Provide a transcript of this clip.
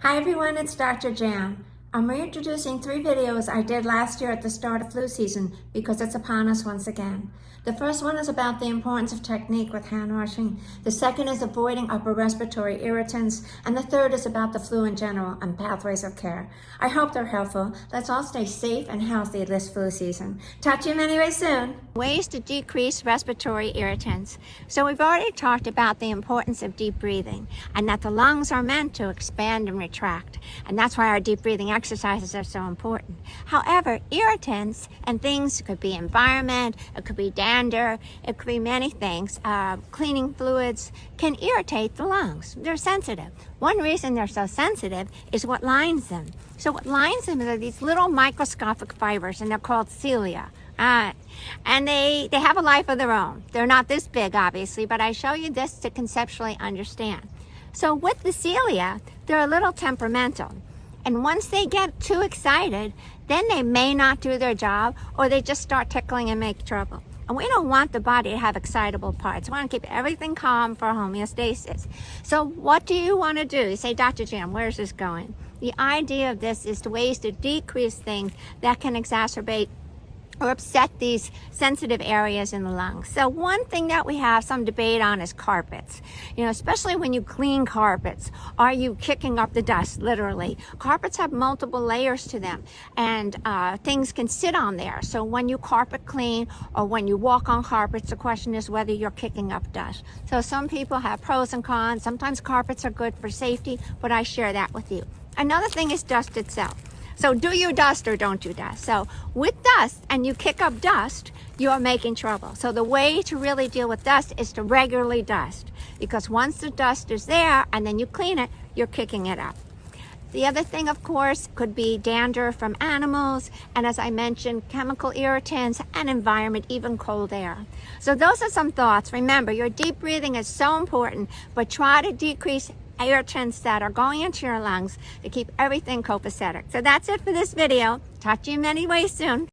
Hi everyone, it's Dr. Jan. I'm reintroducing 3 videos I did last year at the start of flu season because it's upon us once again. The first one is about the importance of technique with hand washing. The second is avoiding upper respiratory irritants. And the third is about the flu in general and pathways of care. I hope they're helpful. Let's all stay safe and healthy this flu season. Talk to you anyway soon. Ways to decrease respiratory irritants. So we've already talked about the importance of deep breathing and that the lungs are meant to expand and retract. And that's why our deep breathing exercises are so important. However, irritants and things could be environment, it could be dander, it could be many things. Cleaning fluids can irritate the lungs. They're sensitive. One reason they're so sensitive is what lines them. So what lines them are these little microscopic fibers, and they're called cilia. And they have a life of their own. They're not this big, obviously, but I show you this to conceptually understand. So with the cilia, they're a little temperamental. And once they get too excited, then they may not do their job, or they just start tickling and make trouble. And we don't want the body to have excitable parts. We want to keep everything calm for homeostasis. So what do you want to do? You say, Dr. Jan, where's this going? The idea of this is ways to decrease things that can exacerbate or upset these sensitive areas in the lungs. So one thing that we have some debate on is carpets. You know, especially when you clean carpets, are you kicking up the dust, literally? Carpets have multiple layers to them, and things can sit on there. So when you carpet clean or when you walk on carpets, the question is whether you're kicking up dust. So some people have pros and cons. Sometimes carpets are good for safety, but I share that with you. Another thing is dust itself. So do you dust or don't you dust? So with dust, and you kick up dust, you're making trouble. So the way to really deal with dust is to regularly dust, because once the dust is there and then you clean it, you're kicking it up. The other thing, of course, could be dander from animals, and as I mentioned, chemical irritants and environment, even cold air. So those are some thoughts. Remember, your deep breathing is so important, but try to decrease irritants that are going into your lungs to keep everything copacetic. So that's it for this video. Talk to you in many ways soon.